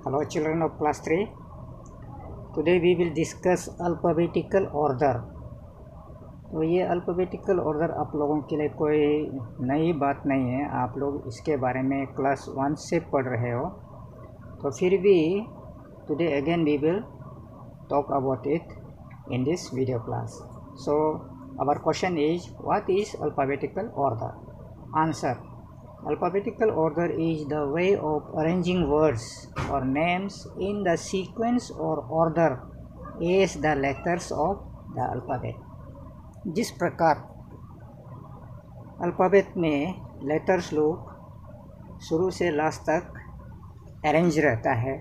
Hello children of class 3. Today we will discuss alphabetical order. तो ये alphabetical order आप लोगों के लिए कोई नई बात नहीं है, आप लोग इसके बारे में क्लास 1 से पढ़ रहे हो। तो फिर भी today again we will talk about it in this video class. So our question is what is alphabetical order? Answer: Alphabetical order is the way of arranging words or names in the sequence or order as the letters of the alphabet. जिस प्रकार alphabet में letters लोग शुरू से last तक arrange रहता है,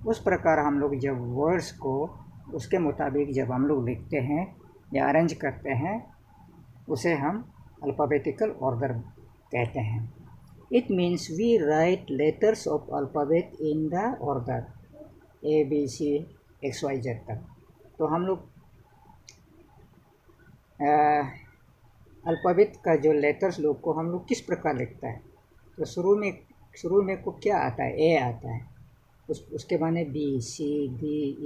उस प्रकार हम लोग जब वर्ड्स को उसके मुताबिक जब हम लोग लिखते हैं या अरेंज करते हैं, उसे हम अल्फ़ाबेटिकल ऑर्डर कहते हैं. It means we write letters of alphabet in the order A, B, C, X, Y, Z तक. तो हम लोग अल्फ़ाबेट का जो लेटर्स लोग को हम लोग किस प्रकार लिखता है? तो शुरू में को क्या आता है? A आता है. उसके बाद में B, C, D,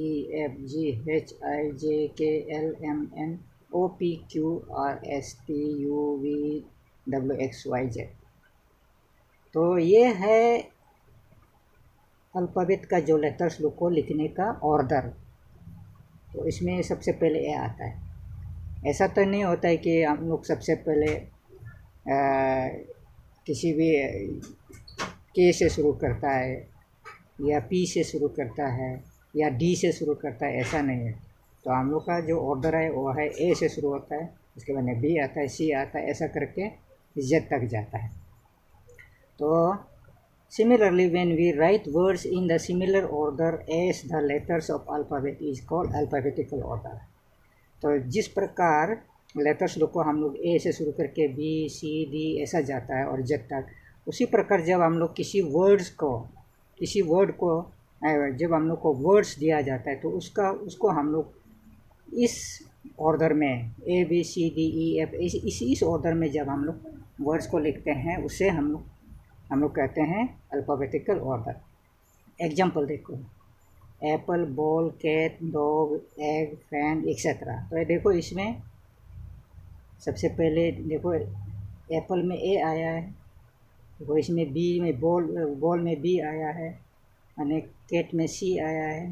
E, F, G, H, I, J, K, L, M, N, O, P, Q, R, S, T, U, V, W, X, Y, Z. तो ये है अल्फ़ाबेट का जो लेटर्स लोग को लिखने का ऑर्डर. तो इसमें सबसे पहले ए आता है. ऐसा तो नहीं होता है कि हम लोग सबसे पहले किसी भी के से शुरू करता है या पी से शुरू करता है या डी से शुरू करता है, ऐसा नहीं है. तो हम लोग का जो ऑर्डर है वो है ए से शुरू होता है, उसके बाद में बी आता है, सी आता है, ऐसा करके जेड तक जाता है. तो similarly when we write words in the similar order as the letters of alphabet is called alphabetical order. तो जिस प्रकार लेटर्स लोग को हम लोग ए से शुरू करके बी, सी, डी ऐसा जाता है और जेड तक, उसी प्रकार जब हम लोग किसी वर्ड को जब हम लोग को वर्ड्स दिया जाता है तो उसको हम लोग इस ऑर्डर में ए, B, C, D, E, F इस ऑर्डर में जब हम लोग वर्ड्स को लिखते हैं, उसे हम लोग कहते हैं अल्फ़ाबेटिकल ऑर्डर. एग्जाम्पल देखो: apple, ball, cat, dog, egg, fan, etcetera. तो ये देखो, इसमें सबसे पहले देखो एप्पल में ए आया है, देखो इसमें बी में बॉल में बी आया है, यानी कैट में सी आया है,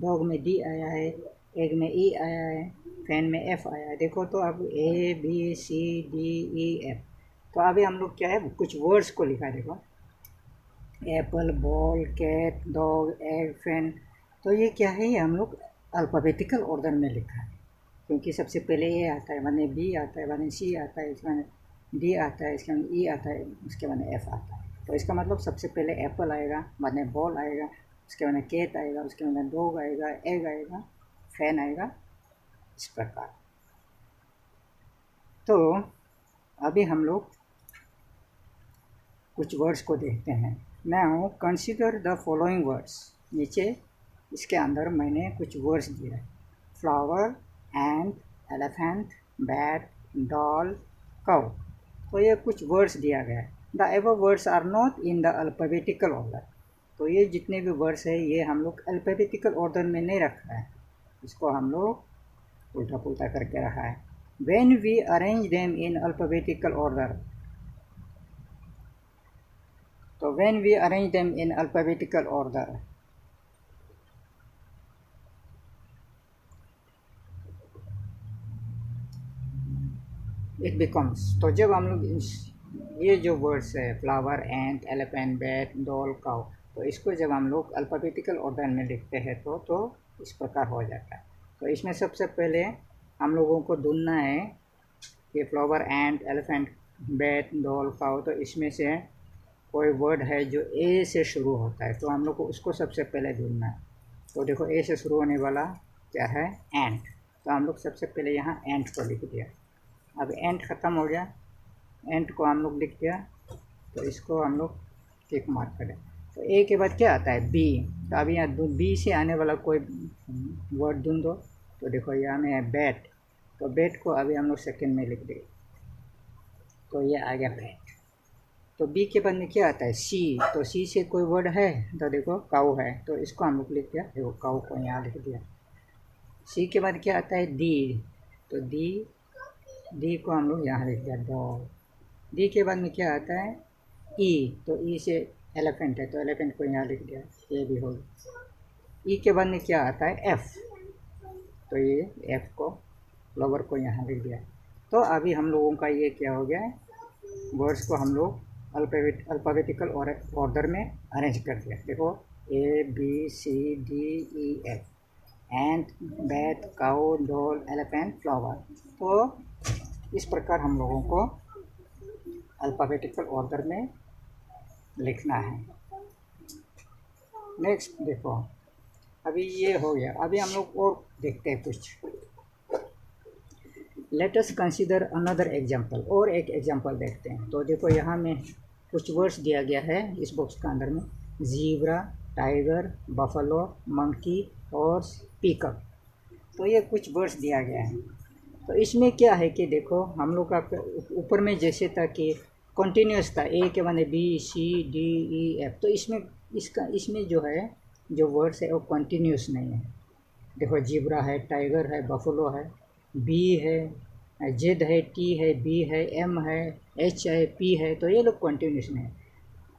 डॉग में डी आया है, एग में ई आया है, फैन में एफ आया है. देखो तो अब ए, B, C, D, E, F. तो अभी हम लोग क्या है, कुछ वर्ड्स को लिखा. देखो apple, ball, cat, dog, egg, fan. तो ये क्या है, ये हम लोग अल्फ़ाबेटिकल ऑर्डर में लिखा है, क्योंकि सबसे पहले ए आता है, बाद में बी आता है, बाद में सी आता है, इसके बाद डी आता है, इसके बाद ई आता है, उसके बाद एफ आता है. तो इसका मतलब सबसे पहले एप्पल आएगा, बाद में बॉल आएगा, उसके बाद कैट आएगा, उसके बाद डॉग आएगा, एग आएगा, फैन आएगा, इस प्रकार. तो अभी हम लोग कुछ वर्ड्स को देखते हैं. Now consider the following words. नीचे इसके अंदर मैंने कुछ वर्ड्स दिए: flower, ant, elephant, bat, doll, cow. तो ये कुछ वर्ड्स दिया गया है. The above words are not in the alphabetical order. तो ये जितने भी वर्ड्स है ये हम लोग अल्फ़ाबेटिकल ऑर्डर में नहीं रखा है, इसको हम लोग उल्टा पुल्टा करके रखा है. When we arrange them in alphabetical order, तो when we arrange them in alphabetical order, it becomes. तो जब हम लोग ये जो वर्ड्स है flower, ant, elephant, bat, doll, cow, तो इसको जब हम लोग अल्फ़ाबेटिकल ऑर्डर में लिखते हैं तो इस प्रकार हो जाता है. तो इसमें सबसे पहले हम लोगों को ढूंढना है कि flower, ant, elephant, bat, doll, cow. तो इसमें से कोई वर्ड है जो ए से शुरू होता है, तो हम लोग को उसको सबसे पहले ढूंढना है. तो देखो ए से शुरू होने वाला क्या है, एंट. तो हम लोग सबसे पहले यहाँ एंट को लिख दिया. अब एंट ख़त्म हो गया, एंट को हम लोग लिख दिया, तो इसको हम लोग टिक मार्क करें. तो ए के बाद क्या आता है, बी. तो अभी यहाँ बी से आने वाला कोई वर्ड ढूंढो. तो देखो यहाँ में है बैट. तो बैट को अभी हम लोग सेकेंड में लिख दें, तो ये आ गया बैट. तो बी के बाद में क्या आता है सी, तो सी से कोई वर्ड है तो देखो काऊ है, तो इसको हम लोग लिख दिया, देखो काऊ को यहाँ लिख दिया। सी के बाद क्या आता है डी, तो डी को हम लोग यहाँ लिख दिया डॉग। डी के बाद में क्या आता है ई, तो ई से एलिफेंट है, तो एलिफेंट को यहाँ लिख दिया, ये भी हो। ई के बाद में क्या आता है एफ, तो ये एफ को फ्लावर को यहाँ लिख दिया। तो अभी हम लोगों का ये क्या हो गया है, वर्ड्स को हम लोग अल्फ़ाबेटिकल ऑर्डर में अरेंज कर दिया। देखो A B C D E F, ant bat cow doll elephant flower. तो इस प्रकार हम लोगों को अल्फ़ाबेटिकल ऑर्डर में लिखना है। नेक्स्ट देखो, अभी ये हो गया, अभी हम लोग और देखते हैं कुछ। Let us consider another example, और एक एग्जाम्पल देखते हैं। तो देखो यहाँ में कुछ वर्ड्स दिया गया है इस बॉक्स के अंदर में, जीब्रा, टाइगर, बफलो, मंकी और पीकॉक। तो ये कुछ वर्ड्स दिया गया है। तो इसमें क्या है कि देखो हम लोग का ऊपर में जैसे था कि कंटिन्यूस था, ए के माने B C D E F, तो इसमें जो है जो वर्ड्स है वो कंटिन्यूस नहीं है। देखो जीब्रा है, टाइगर है, बफलो है, बी है, जेड है, टी है, बी है, एम है, एच है, पी है, तो ये लोग कंटिन्यूस नहीं है।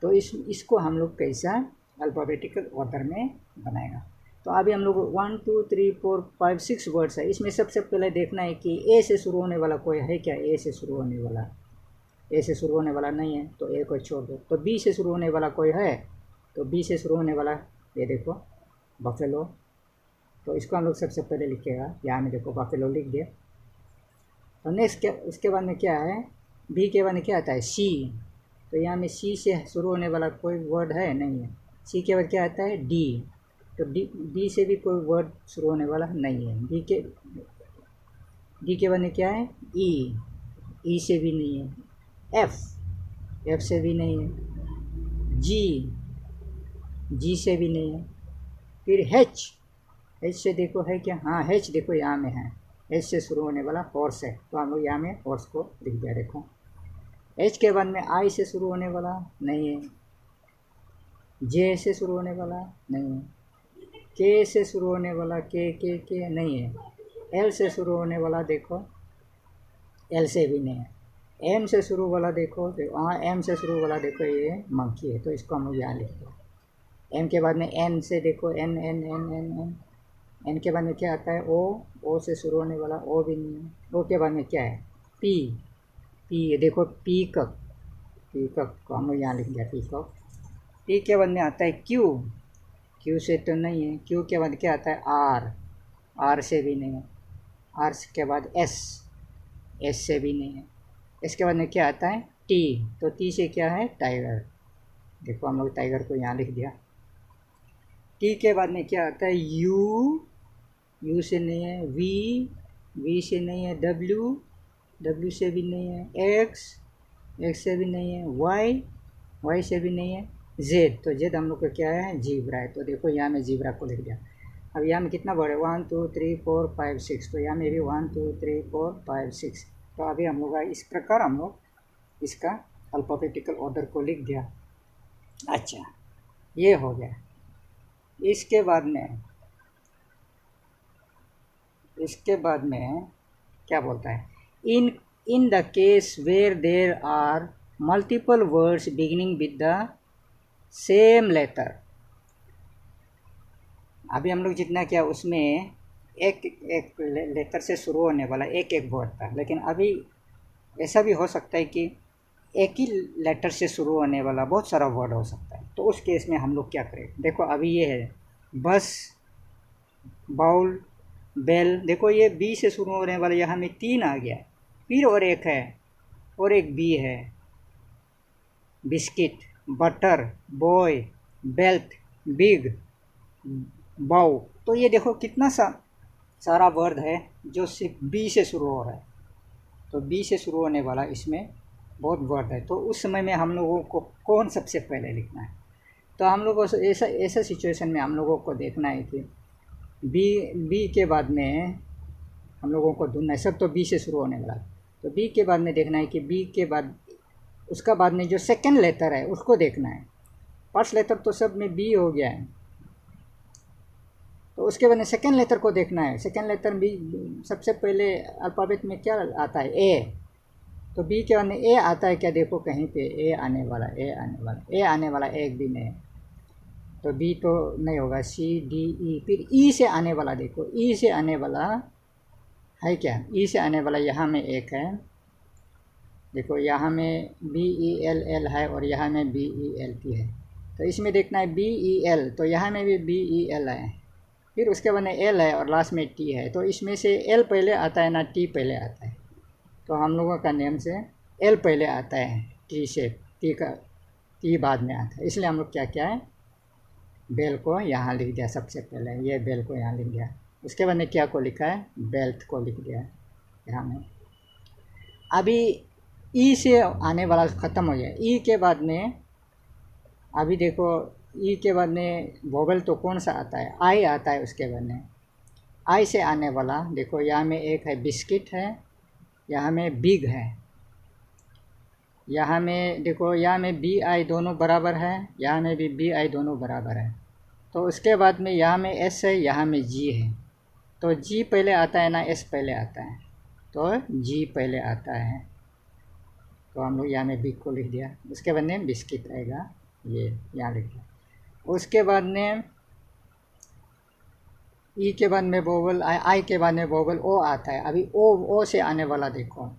तो इसको हम लोग कैसा अल्फ़ाबेटिकल ऑर्डर में बनाएगा। तो अभी हम लोग 1 2 3 4 5 6 वर्ड्स है। इसमें सबसे पहले देखना है कि ए से शुरू होने वाला कोई है क्या, ए से शुरू होने वाला, ए से शुरू होने वाला नहीं है तो ए को छोड़ दो। तो बी से शुरू होने वाला कोई है, तो बी से शुरू होने वाला ये देखो बफेलो, तो इसको हम लोग सबसे पहले लिखेगा, यहाँ में देखो बफेलो लिख दिया। तो नेक्स्ट उसके बाद में क्या है, बी के बाद में क्या आता है सी, तो यहाँ में सी से शुरू होने वाला कोई वर्ड है नहीं है। सी के बाद क्या आता है डी, तो डी से भी कोई वर्ड शुरू होने वाला नहीं है। डी के बाद में क्या है ई से भी नहीं है। एफ से भी नहीं है। जी से भी नहीं है। फिर एच से देखो है क्या, हाँ एच देखो यहाँ में है, एच से शुरू होने वाला हॉर्स है, तो हम लोग यहाँ में हॉर्स को लिख दिया। देखो एच के बाद में आई से शुरू होने वाला नहीं है, जे से शुरू होने वाला नहीं है, के से शुरू होने वाला के नहीं है, एल से शुरू होने वाला देखो एल से भी नहीं है, एम से शुरू वाला देखो हाँ एम से शुरू वाला देखो ये मंकी है, तो इसको हम लोग यहाँ लिख दिया। एम के बाद में एन से देखो N N N N N N के बाद में क्या आता है ओ से शुरू होने वाला ओ भी नहीं है। ओ के बाद में क्या है पी देखो पीकॉक को हम लोग यहाँ लिख दिया पीकॉक। पी के बाद में आता है क्यू से तो नहीं है। क्यू के बाद क्या आता है आर से भी नहीं है। आर के बाद एस से भी नहीं है। इसके बाद में क्या आता है टी, तो टी से क्या है टाइगर, देखो हम लोग टाइगर को यहाँ लिख दिया। टी के बाद में क्या आता है यू से नहीं है, वी से नहीं है, डब्ल्यू से भी नहीं है, एक्स से भी नहीं है, वाई से भी नहीं है, जेड, तो जेड हम लोग का क्या है जीब्रा है, तो देखो यहाँ में जीब्रा को लिख दिया। अब यहाँ में कितना वर्ड है 1 2 3 4 5 6, तो यहाँ में भी 1 2 3 4 5 6। तो अभी हम लोग इस प्रकार हम लोग इसका अल्फ़ाबेटिकल ऑर्डर को लिख दिया। अच्छा ये हो गया। इसके बाद में क्या बोलता है, in the case where there are multiple words beginning with the same letter. अभी हम लोग जितना किया उसमें एक लेटर से शुरू होने वाला एक वर्ड था, लेकिन अभी ऐसा भी हो सकता है कि एक ही लेटर से शुरू होने वाला बहुत सारा वर्ड हो सकता है। तो उस केस में हम लोग क्या करें, देखो अभी ये है बस, बाउल, बेल, देखो ये बी से शुरू होने वाला यहाँ में 3 आ गया, फिर और एक है और एक बी है, biscuit, butter, boy, belt, big, बाउ। तो ये देखो कितना सारा वर्ड है जो सिर्फ बी से शुरू हो रहा है। तो बी से शुरू होने वाला इसमें बहुत वर्ड है, तो उस समय में हम लोगों को कौन सबसे पहले लिखना है। तो हम लोगों को ऐसा सिचुएशन में हम लोगों को देखना है कि बी के बाद में हम लोगों को ढूंढना है, सब तो बी से शुरू होने वाला, तो बी के बाद में देखना है कि बी के बाद उसका बाद में जो सेकंड लेटर है उसको देखना है। फर्स्ट लेटर तो सब में बी हो गया है, तो उसके बाद में सेकंड लेटर को देखना है। सेकंड लेटर बी, सबसे पहले अल्फ़ाबेट में क्या आता है, ए। तो बी के बाद में ए आता है क्या, देखो कहीं पे ए आने वाला, ए आने वाला, ए आने वाला एक भी नहीं, तो बी तो नहीं होगा। सी डी ई, फिर ई से आने वाला, देखो ई से आने वाला है क्या, ई से आने वाला यहाँ में एक है, देखो यहाँ में बी ई एल एल है और यहाँ में बी ई एल टी है। तो इसमें देखना है बी ई एल, तो यहाँ में भी बी ई एल है, फिर उसके बाद में एल है और लास्ट में टी है। तो इसमें से एल पहले आता है ना टी पहले आता है, तो हम लोगों का नेम से एल पहले आता है, टी से, टी बाद में आता है। इसलिए हम लोग क्या क्या है, बेल को यहाँ लिख दिया सबसे पहले, ये बेल को यहाँ लिख दिया। उसके बाद में क्या को लिखा है, बेल्ट को लिख दिया यहाँ में। अभी ई से आने वाला ख़त्म हो गया। ई के बाद में अभी देखो, ई के बाद में वोवेल तो कौन सा आता है, आई आता है। उसके बाद में आई से आने वाला देखो, यहाँ में एक है बिस्किट है, यहाँ में बिग है, यहाँ में देखो, यहाँ में बी आई दोनों बराबर है, यहाँ में भी बी आई दोनों बराबर है। तो उसके बाद में यहाँ में एस है, यहाँ में जी है, तो जी पहले आता है ना एस पहले आता है, तो जी पहले आता है, तो हम लोग यहाँ में बिग को लिख दिया। उसके बाद में बिस्किट आएगा, ये यहाँ लिख दिया। उसके बाद में ई के बाद में वोवल, आई के बाद में वोवल ओ आता है। अभी ओ से आने वाला देखो,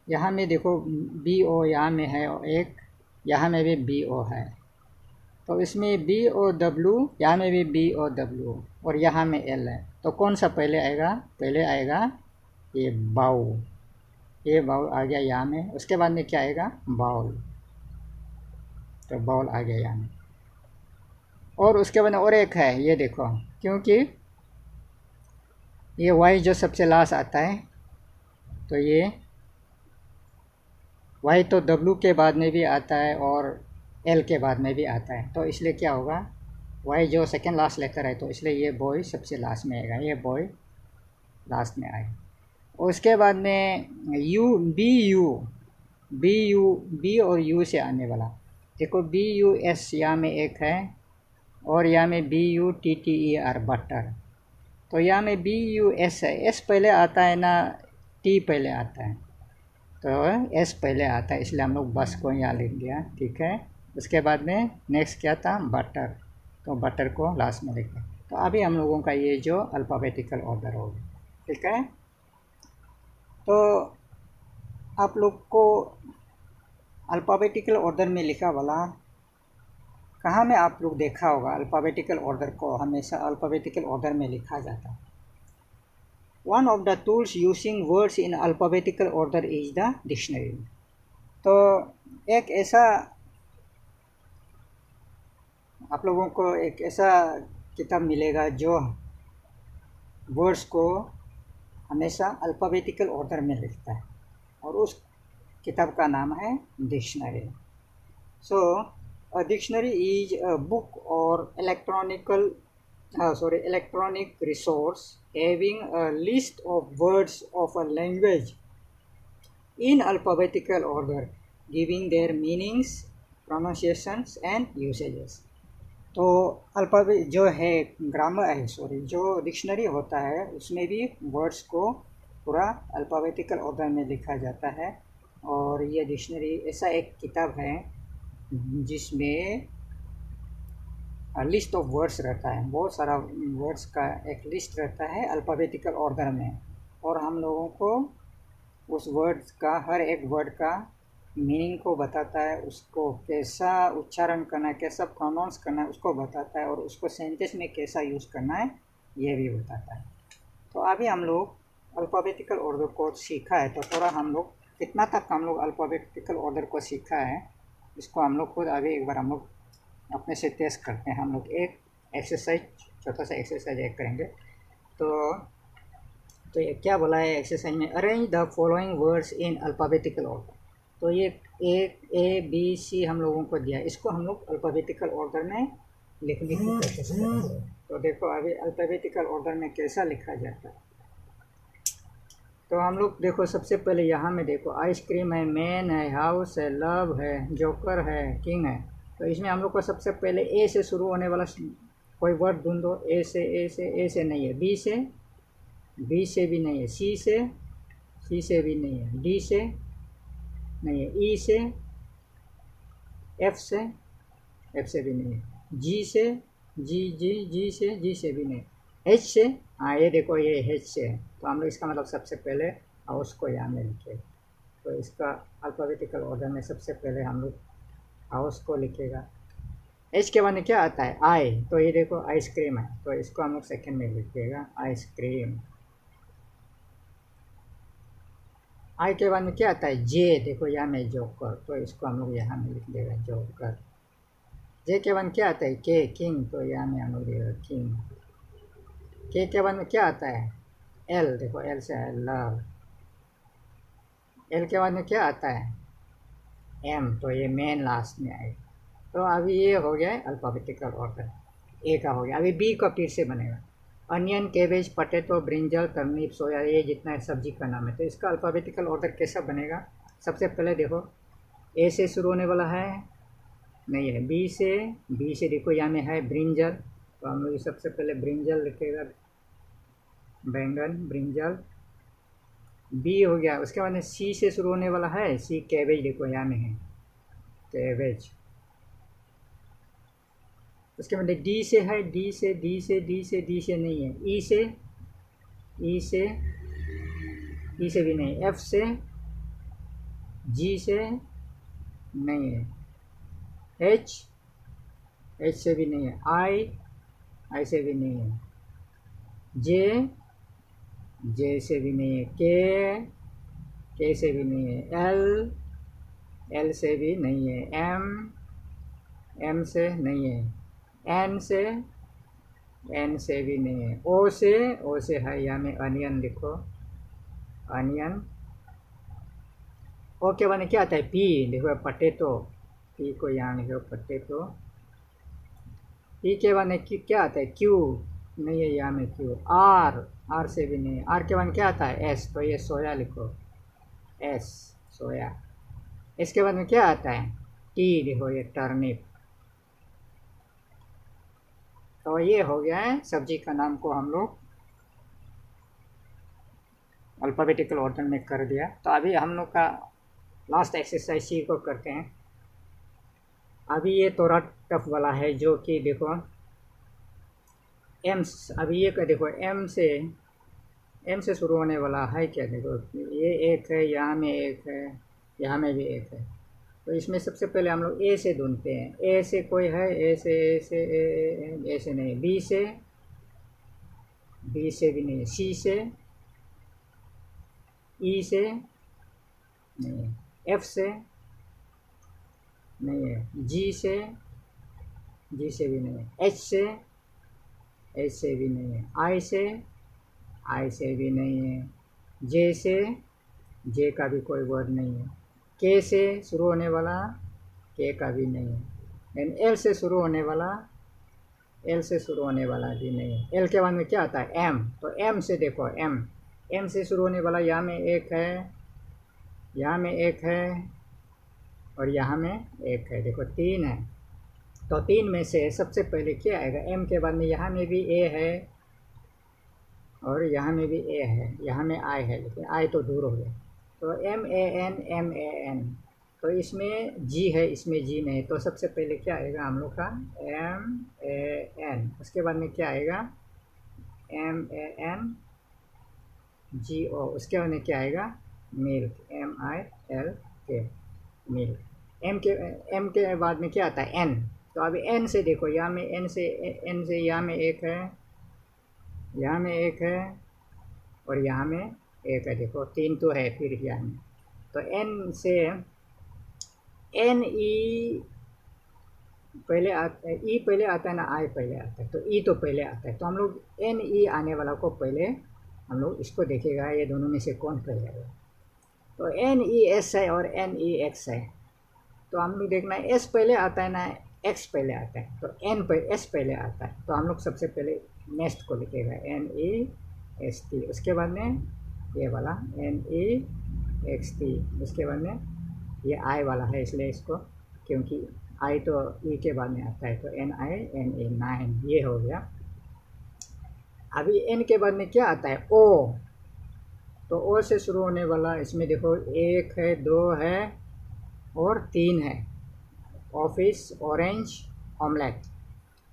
यहाँ में देखो बी ओ यहाँ में है एक, यहाँ में भी बी ओ है, तो इसमें बी ओ डब्ल्यू, यहाँ में भी बी ओ डब्ल्यू और यहाँ में एल है। तो कौन सा पहले आएगा, पहले आएगा ये बाउ, ये बाउल आ गया यहाँ में। उसके बाद में क्या आएगा, बाउल, तो बाउल आ गया यहाँ में। और उसके बाद और एक है, ये देखो, क्योंकि ये वाई जो सबसे लास्ट आता है, तो ये वाई तो डब्ल्यू के बाद में भी आता है और एल के बाद में भी आता है, तो इसलिए क्या होगा, वाई जो सेकेंड लास्ट लेटर है, तो इसलिए ये बॉय सबसे लास्ट में आएगा, ये बॉय लास्ट में आएगा। उसके बाद में यू, बी और यू से आने वाला देखो, बी यू एस यहाँ में एक है और यहाँ में B U T T E R, butter. तो यहाँ में बी यू एस है, एस पहले आता है ना टी पहले आता है, तो एस पहले आता है, इसलिए हम लोग बस को यहाँ लिख दिया, ठीक है। उसके बाद में नेक्स्ट क्या था, बटर, तो बटर को लास्ट में लिखा। तो अभी हम लोगों का ये जो अल्फ़ाबेटिकल ऑर्डर हो गया, ठीक है। तो आप लोग को अल्फ़ाबेटिकल ऑर्डर में लिखा वाला कहाँ में आप लोग देखा होगा, अल्फ़ाबेटिकल ऑर्डर को हमेशा अल्फ़ाबेटिकल ऑर्डर में लिखा जाता है। One of the tools using words in alphabetical order is the dictionary. तो एक ऐसा, आप लोगों को एक ऐसा किताब मिलेगा जो वर्ड्स को हमेशा अल्फ़ाबेटिकल ऑर्डर में लिखता है, और उस किताब का नाम है dictionary. So a dictionary is a book or electronic resource having a list of words of a language in alphabetical order, giving their meanings, pronunciations and usages. तो अल्फ़ाबेट जो है, ग्रामर है, जो डिक्शनरी होता है उसमें भी वर्ड्स को पूरा अल्फ़ाबेटिकल ऑर्डर में लिखा जाता है। और ये डिक्शनरी ऐसा एक किताब है जिसमें लिस्ट ऑफ वर्ड्स रहता है, बहुत सारा वर्ड्स का एक लिस्ट रहता है अल्फ़ाबेटिकल ऑर्डर में, और हम लोगों को उस वर्ड्स का, हर एक वर्ड का मीनिंग को बताता है, उसको कैसा उच्चारण करना है, कैसा प्रोनाउंस करना है उसको बताता है, और उसको सेंटेंस में कैसा यूज़ करना है ये भी बताता है। तो अभी हम लोग अल्फ़ाबेटिकल ऑर्डर को सीखा है, तो थोड़ा हम लोग कितना तक हम लोग अल्फ़ाबेटिकल ऑर्डर को सीखा है, इसको हम लोग खुद अभी एक बार हम लोग अपने से टेस्ट करते हैं। हम लोग एक एक्सरसाइज, छोटा सा एक्सरसाइज एक करेंगे। तो ये क्या बोला है एक्सरसाइज में, arrange the following words in alphabetical order. तो ये एक ए बी सी हम लोगों को दिया, इसको हम लोग अल्फ़ाबेटिकल ऑर्डर में लिखने की कोशिश करेंगे। तो देखो अभी अल्फ़ाबेटिकल ऑर्डर में कैसा लिखा जाता है। तो हम लोग देखो सबसे पहले यहाँ में देखो आइसक्रीम है, मैन है, हाउस है, लव है, जोकर है, किंग है। तो इसमें हम लोग को सबसे पहले ए से शुरू होने वाला कोई वर्ड ढूंढो। ए से नहीं है, बी से भी नहीं है, सी से भी नहीं है, डी से नहीं है, ई से, एफ से भी नहीं है, जी से भी नहीं, एच से, हाँ ये देखो ये एच से है। तो हम लोग इसका मतलब सबसे पहले हाउस को यहाँ में लिखे। तो इसका अल्फ़ाबेटिकल ऑर्डर में सबसे पहले हम लोग हाउस को लिखेगा। एच के बाद में क्या आता है? आई। तो ये देखो आइसक्रीम है, तो इसको हम लोग सेकेंड में लिखिएगा आइसक्रीम। आई के बाद में क्या आता है? जे। देखो यहाँ में जोकर, तो इसको हम लोग यहाँ में लिख देगा जोकर। जे के बाद में क्या आता है? के, किंग। तो यहाँ में हम लोग देगा किंग। के बाद में क्या आता है? एल। देखो एल से है लव। एल के बाद में क्या आता है? एम। तो ये मेन लास्ट में आएगा। तो अभी ये हो गया है अल्फ़ाबेटिकल ऑर्डर, ए का हो गया। अभी बी का फिर से बनेगा। Onion, cabbage, potato, brinjal, turnip, soya, ये जितना है सब्जी का नाम है। तो इसका अल्फ़ाबेटिकल ऑर्डर कैसा बनेगा? सबसे पहले देखो ए से शुरू होने वाला है, नहीं है। बी से देखो यहाँ में है ब्रिंजल, तो हम लोग सबसे पहले ब्रिंजल लिखेगा, बैंगन, ब्रिंजल। बी हो गया। उसके बाद में सी से शुरू होने वाला है, सी कैबेज, देखो यहाँ में है कैबेज। उसके बाद डी से है, डी से नहीं है। ई से भी नहीं। एफ से, जी से नहीं है। एच से भी नहीं है। आई से भी नहीं है। जे से भी नहीं है। के से भी नहीं है। एल से भी नहीं है। एम से नहीं है। एन से भी नहीं है। ओ से है यहाँ में अनियन, लिखो अनियन। ओ के बाद क्या आता है? पी। देखो पटेटो, पी को यहाँ लिखो पटेटो। पी के बाद क्या आता है? क्यू, नहीं है यहाँ में क्यू। आर से भी नहीं है। आर के बाद क्या आता है? एस। तो ये सोया लिखो, एस सोया। इसके बाद में क्या आता है? टी। देखो ये टर्निप। तो ये हो गया है सब्जी का नाम को हम लोग अल्फ़ाबेटिकल ऑर्डर में कर दिया। तो अभी हम लोग का लास्ट एक्सरसाइज सी को करते हैं। अभी ये थोड़ा टफ वाला है, जो कि देखो एम। अभी ये का देखो एम से शुरू होने वाला है क्या? देखो ये एक है, यहाँ में एक है, यहाँ में भी एक है। तो इसमें सबसे पहले हम लोग ए से ढूंढते हैं। ए से कोई है? ए से नहीं। बी से भी नहीं। सी से, ई से नहीं। एफ से नहीं है। जी से भी नहीं है। एच से भी नहीं है। आई से भी नहीं है। जे का भी कोई वर्ड नहीं है। के से शुरू होने वाला, के का भी नहीं है। देन एल से शुरू होने वाला भी नहीं है। एल के बाद में क्या आता है? एम। तो एम से देखो एम से शुरू होने वाला यहाँ में एक है, यहाँ में एक है, और यहाँ में एक है। देखो 3 है। तो 3 में से सबसे पहले क्या आएगा? एम के बाद में यहाँ में भी ए है, और यहाँ में भी ए है, यहाँ में आई है, लेकिन आई तो दूर हो गया। तो MAN। तो इसमें जी है, इसमें जी नहीं। तो सबसे पहले क्या आएगा हम लोग का? MAN। उसके बाद में क्या आएगा? MANGO। उसके बाद में क्या आएगा? Milk, MILK, milk. एम के बाद में क्या आता है? एन। तो अभी एन से देखो, यहाँ में एन से यहाँ में एक है, यहाँ में एक है, और यहाँ में एक है। देखो 3 तो है फिर यहाँ में। तो एन से NE पहले आता है, ई पहले आता है ना, आई पहले आता है? तो ई तो पहले आता है। तो हम लोग NE आने वाला को पहले हम लोग इसको देखेगा, ये दोनों में से कौन पहले आएगा। तो NES है और NEX है। तो हम लोग देखना है एस पहले आता है ना एक्स पहले आता है। तो एस पहले आता है। तो हम लोग सबसे पहले नेक्स्ट को लिखेगा NEST। उसके बाद में ये वाला NEXT। उसके बाद में ये I वाला है, इसलिए इसको, क्योंकि I तो E के बाद में आता है, तो NINA 9 ये हो गया। अभी N के बाद में क्या आता है? O। तो O से शुरू होने वाला, इसमें देखो 1 है, 2 है और 3 है। Office, orange, omelette.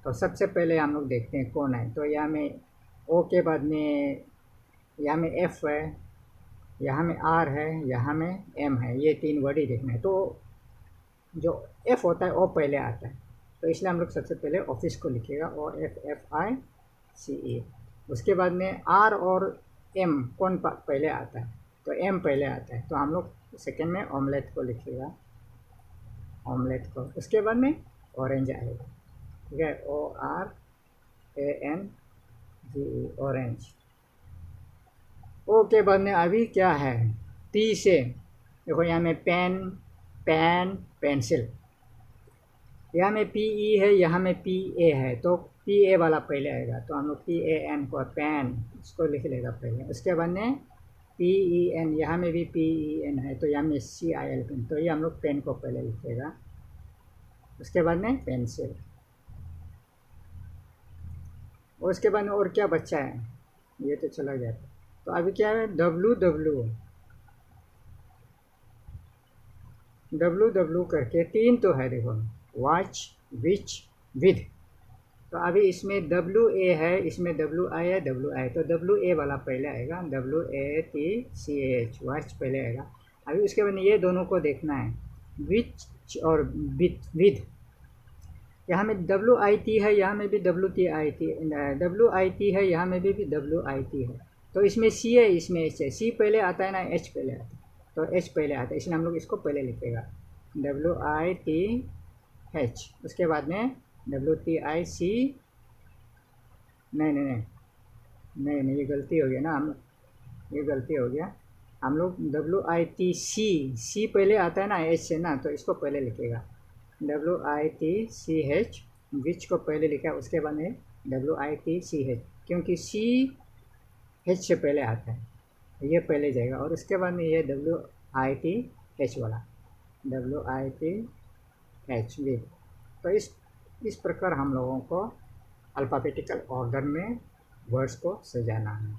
तो सबसे पहले हम लोग देखते हैं कौन है। तो यहाँ में O के बाद में, यहाँ में F है, यहाँ में R है, यहाँ में M है। ये 3 वर्ड ही देखना है। तो जो F होता है वो पहले आता है, तो इसलिए हम लोग सबसे पहले ऑफिस को लिखेगा, OFFICE। उसके बाद में R और M कौन पहले आता है? तो M पहले आता है, तो हम लोग सेकेंड में ऑमलेट को लिखेगा, ऑमलेट को। उसके बाद में ऑरेंज आएगा, ठीक है, ORANGE, ऑरेंज। ओ के बाद में अभी क्या है? P से देखो, यहाँ में पेन, पैन, पेंसिल। यहाँ में PE है, यहाँ में PA है, तो PA वाला पहले आएगा, तो हम लोग PAN को, पैन, इसको लिख लेगा पहले। उसके बाद में PEN, यहाँ में भी PEN है, तो यहाँ में CIL, पेन, तो ये हम लोग पेन को पहले लिखेगा। उसके बाद में पेंसिल। और उसके बाद में और क्या बच्चा है? ये तो चला गया था। तो अभी क्या है? WW करके 3 तो है, देखो, वॉच, विच, विद। तो अभी इसमें WA है, इसमें WI है, WI, तो WA वाला पहले आएगा, WATCH, वॉच पहले आएगा। अभी उसके बाद ये दोनों को देखना है, विच और विद। यहाँ में WIT है, यहाँ में भी WIT है, यहाँ में भी WIT है। तो इसमें C है, इसमें H है। C पहले आता है ना, H पहले आता है, तो H पहले आता है, इसलिए हम लोग इसको पहले लिखेगा, WITH। उसके बाद में WTIC, नहीं, ये गलती हो गया ना, ये गलती हो गया। हम लोग WITC पहले आता है ना, H से ना, तो इसको पहले लिखेगा, WITCH, विच को पहले लिखा। उसके बाद में WITCH, क्योंकि CH से पहले आता है, ये पहले जाएगा। और उसके बाद में ये WITH वाला, WITH विद। तो इस प्रकार हम लोगों को अल्फ़ाबेटिकल ऑर्डर में वर्ड्स को सजाना है।